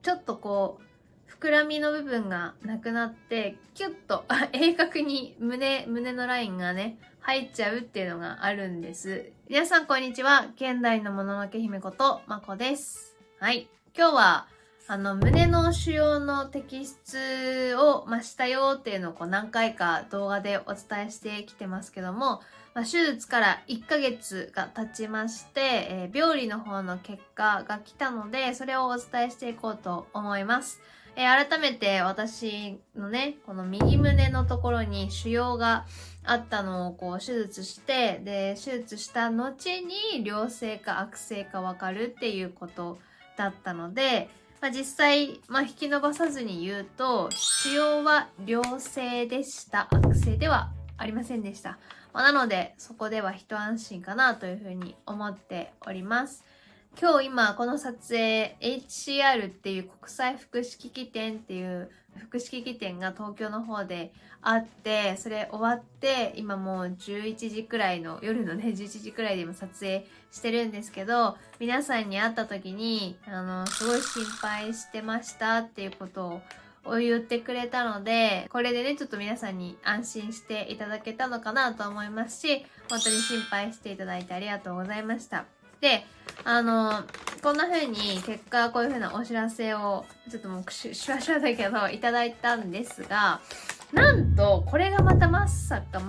ちょっとこう膨らみの部分がなくなってキュッと鋭角に胸のラインがね入っちゃうっていうのがあるんです。皆さんこんにちは。現代のもののけ姫ことまこです。はい、今日は胸の腫瘍の摘出をしたよっていうのを何回か動画でお伝えしてきてますけども、手術から1ヶ月が経ちまして、病理の方の結果が来たので、それをお伝えしていこうと思います。改めて私のね、この右胸のところに腫瘍があったのを手術して、で、手術した後に良性か悪性かわかるっていうことだったので、実際、引き伸ばさずに言うと、腫瘍は良性でした。悪性ではありませんでした。なので、そこでは一安心かなというふうに思っております。今日この撮影 HCR っていう国際福祉機器展っていう福祉機器展が東京の方であって、それ終わって今もう11時くらいの夜のね11時くらいで今撮影してるんですけど、皆さんに会った時にすごい心配してましたっていうことを言ってくれたので、これでねちょっと皆さんに安心していただけたのかなと思いますし、本当に心配していただいてありがとうございました。で、こんな風に結果こういう風なお知らせをちょっともうシュワシュワだけどいただいたんですが、なんとこれがまたまさか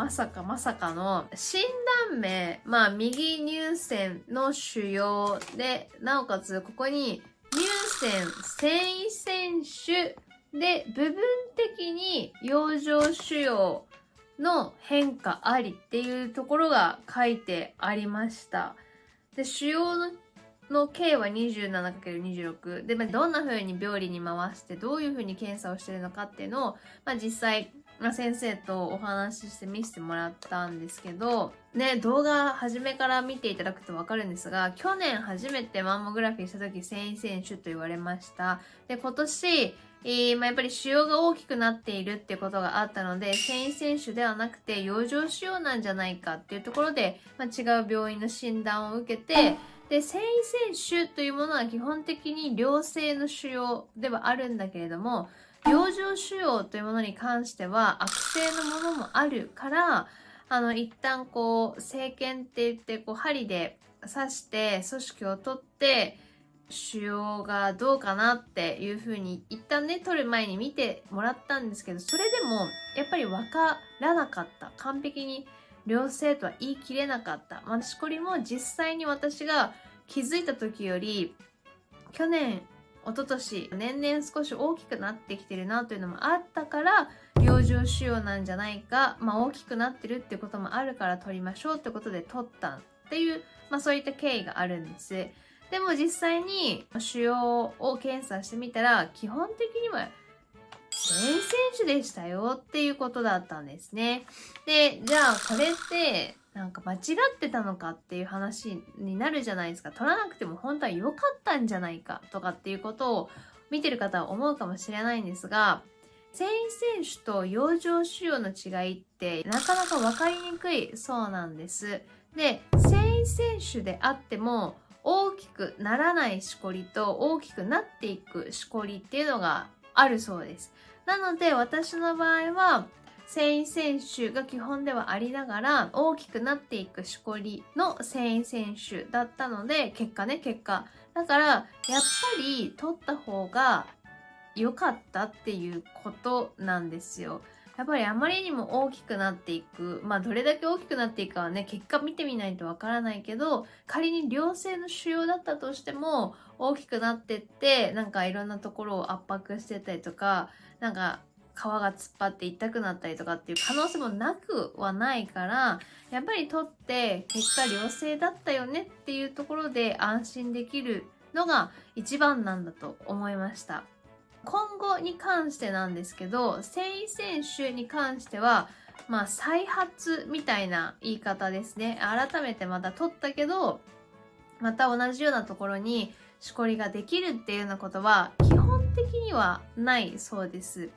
の診断名、右乳腺の腫瘍で、なおかつここに乳腺繊維腺腫で部分的に養生腫瘍の変化ありっていうところが書いてありました。で、腫瘍の径は 27×26 で、どんな風に病理に回してどういう風に検査をしてるのかっていうのを、実際、先生とお話しして見せてもらったんですけどね、動画初めから見ていただくと分かるんですが、去年初めてマンモグラフィーした時繊維腺腫と言われました。で、今年やっぱり腫瘍が大きくなっているっていうことがあったので、繊維腺腫ではなくて養生腫瘍なんじゃないかっていうところで、違う病院の診断を受けて、で、繊維腺腫というものは基本的に良性の腫瘍ではあるんだけれども、養生腫瘍というものに関しては悪性のものもあるから、一旦生検って言って針で刺して組織を取って、腫瘍がどうかなっていう風に一旦ね取る前に見てもらったんですけど、それでもやっぱり分からなかった。完璧に良性とは言い切れなかった。しこりも実際に私が気づいた時より去年一昨年年々少し大きくなってきてるなというのもあったから、養生腫瘍なんじゃないか、大きくなってるっていうこともあるから取りましょうってことで取ったっていう、そういった経緯があるんです。でも実際に腫瘍を検査してみたら、基本的には繊維腺腫でしたよっていうことだったんですね。で、じゃあこれって間違ってたのかっていう話になるじゃないですか。取らなくても本当は良かったんじゃないかとかっていうことを見てる方は思うかもしれないんですが、繊維腺腫と養生腫瘍の違いってなかなか分かりにくいそうなんです。で、繊維腺腫であっても大きくならないしこりと大きくなっていくしこりっていうのがあるそうです。なので私の場合は繊維腺腫が基本ではありながら大きくなっていくしこりの繊維腺腫だったので、結果だからやっぱり取った方が良かったっていうことなんですよ。やっぱりあまりにも大きくなっていく、どれだけ大きくなっていくかはね結果見てみないとわからないけど、仮に良性の腫瘍だったとしても大きくなってっていろんなところを圧迫してたりとか、皮が突っ張って痛くなったりとかっていう可能性もなくはないから、やっぱり取って結果良性だったよねっていうところで安心できるのが一番なんだと思いました。今後に関してなんですけど、繊維腺腫に関しては再発みたいな言い方ですね。改めてまた取ったけどまた同じようなところにしこりができるっていうようなことは基本的にはないそうです。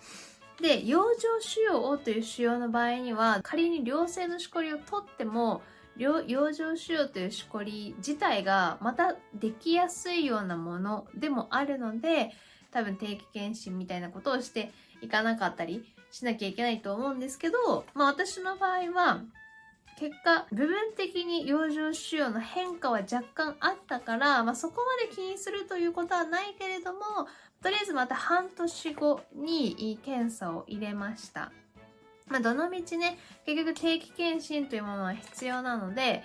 で、養生腫瘍という腫瘍の場合には、仮に良性のしこりを取っても養生腫瘍というしこり自体がまたできやすいようなものでもあるので、多分定期検診みたいなことをしていかなかったりしなきゃいけないと思うんですけど、私の場合は結果部分的に養生腫瘍の変化は若干あったから、そこまで気にするということはないけれども、とりあえずまた半年後に検査を入れました。どのみちね、結局定期検診というものは必要なので、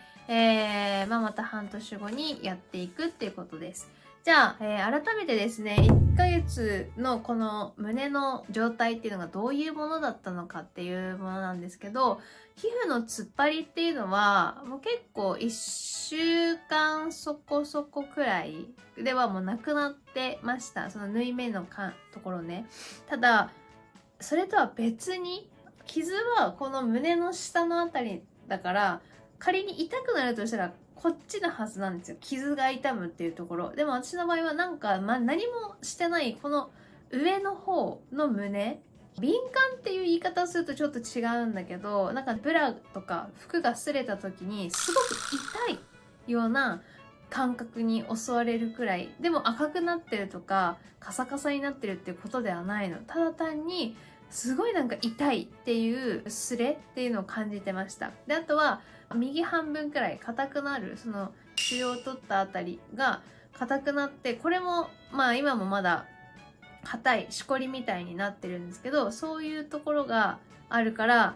また半年後にやっていくっていうことです。じゃあ、改めてですね、1ヶ月のこの胸の状態っていうのがどういうものだったのかっていうものなんですけど、皮膚の突っ張りっていうのは、もう結構1週間そこそこくらいではもうなくなってました。その縫い目のところね。ただ、それとは別に、傷はこの胸の下のあたりだから、仮に痛くなるとしたらこっちのはずなんですよ。傷が痛むっていうところ。でも私の場合は何もしてないこの上の方の胸。敏感っていう言い方をするとちょっと違うんだけど、ブラとか服が擦れた時にすごく痛いような感覚に襲われるくらい。でも赤くなってるとかカサカサになってるっていうことではないの。ただ単にすごい痛いっていう擦れっていうのを感じてました。で、あとは右半分くらい硬くなる、その腫瘍を取ったあたりが硬くなって、これも今もまだ硬いしこりみたいになってるんですけど、そういうところがあるから、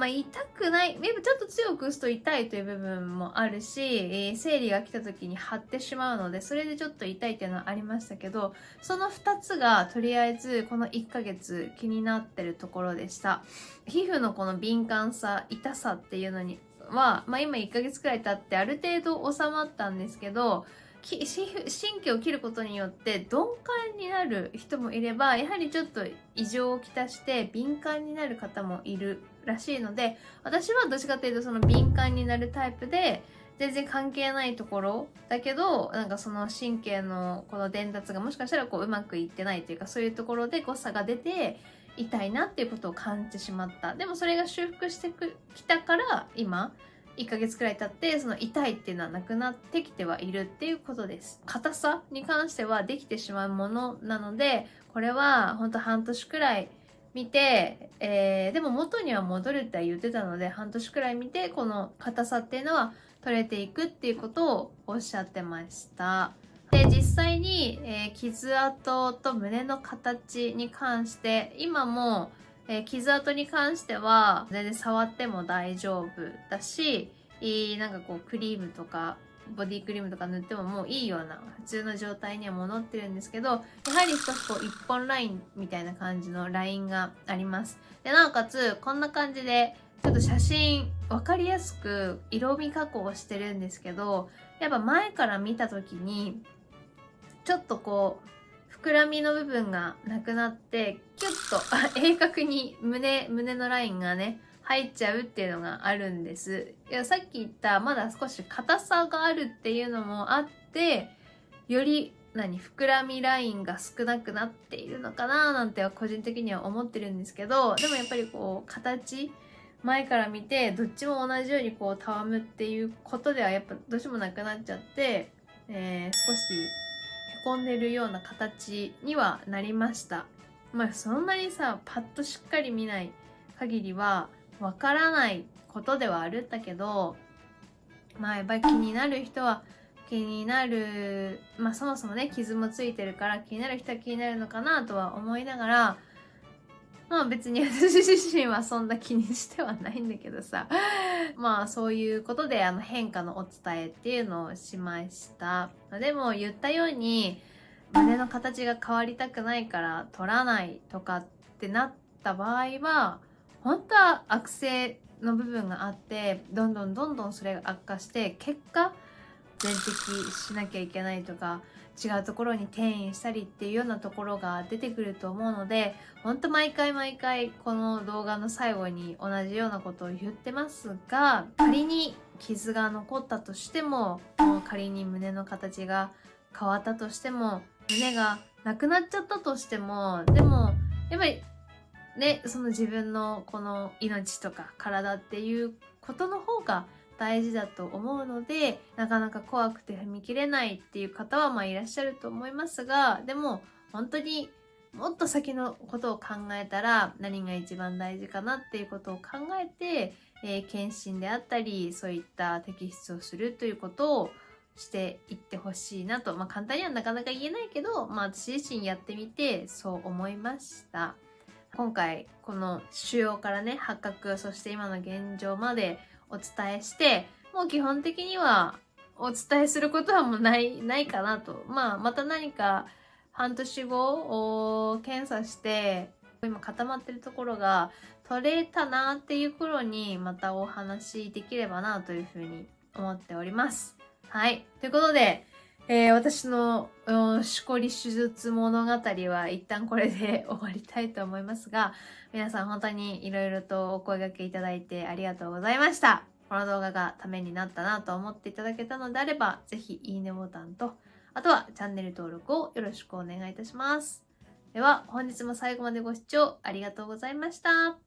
痛くない、ちょっと強く打つと痛いという部分もあるし、生理が来た時に張ってしまうので、それでちょっと痛いっていうのはありましたけど、その2つがとりあえずこの1ヶ月気になってるところでした。皮膚のこの敏感さ、痛さっていうのには、今1ヶ月くらい経ってある程度収まったんですけど、神経を切ることによって鈍感になる人もいれば、やはりちょっと異常をきたして敏感になる方もいるらしいので、私はどっちかというとその敏感になるタイプで、全然関係ないところだけど、その神経のこの伝達がもしかしたらうまくいってないというか、そういうところで誤差が出て痛いなっていうことを感じてしまった。でもそれが修復してきたから今1ヶ月くらい経ってその痛いっていうのはなくなってきてはいるっていうことです。硬さに関してはできてしまうものなので、これは本当半年くらい見て、でも元には戻るって言ってたので、半年くらい見てこの硬さっていうのは取れていくっていうことをおっしゃってました。で、実際に、傷跡と胸の形に関して今も傷跡に関しては全然触っても大丈夫だし、クリームとかボディクリームとか塗ってももういいような普通の状態には戻ってるんですけど、やはり少し一本ラインみたいな感じのラインがあります。で、なおかつこんな感じでちょっと写真分かりやすく色味加工をしてるんですけど、やっぱ前から見た時にちょっと膨らみの部分がなくなってキュッと鋭角に胸のラインがね入っちゃうっていうのがあるんです。いや、さっき言ったまだ少し硬さがあるっていうのもあって、より膨らみラインが少なくなっているのかななんて個人的には思ってるんですけど、でもやっぱり形前から見てどっちも同じようにたわむっていうことではやっぱどうしてもなくなっちゃって、少しへこんでるような形にはなりました。そんなにさパッとしっかり見ない限りはわからないことではあるんだけど、やっぱり気になる人は気になる、そもそもね傷もついてるから気になる人は気になるのかなとは思いながら、別に私自身はそんな気にしてはないんだけどさそういうことで変化のお伝えっていうのをしました。でも言ったように胸の形が変わりたくないから取らないとかってなった場合は、本当は悪性の部分があってどんどんそれが悪化して、結果全摘しなきゃいけないとか違うところに転移したりっていうようなところが出てくると思うので、本当毎回この動画の最後に同じようなことを言ってますが、仮に傷が残ったとしても、仮に胸の形が変わったとしても、胸がなくなっちゃったとしても、でもやっぱりね、その自分のこの命とか体っていうことの方が大事だと思うので、なかなか怖くて踏み切れないっていう方はいらっしゃると思いますが、でも本当にもっと先のことを考えたら何が一番大事かなっていうことを考えて、検診であったりそういった摘出をするということをしていってほしいなと、簡単にはなかなか言えないけど、私自身やってみてそう思いました。今回この腫瘍からね発覚、そして今の現状までお伝えして、もう基本的にはお伝えすることはもうないかなと。また何か半年後検査して今固まってるところが取れたなっていう頃にまたお話できればなというふうに思っております。はい。ということで、私のしこり手術物語は一旦これで終わりたいと思いますが、皆さん本当にいろいろとお声掛けいただいてありがとうございました。この動画がためになったなと思っていただけたのであれば、ぜひいいねボタンと、あとはチャンネル登録をよろしくお願いいたします。では本日も最後までご視聴ありがとうございました。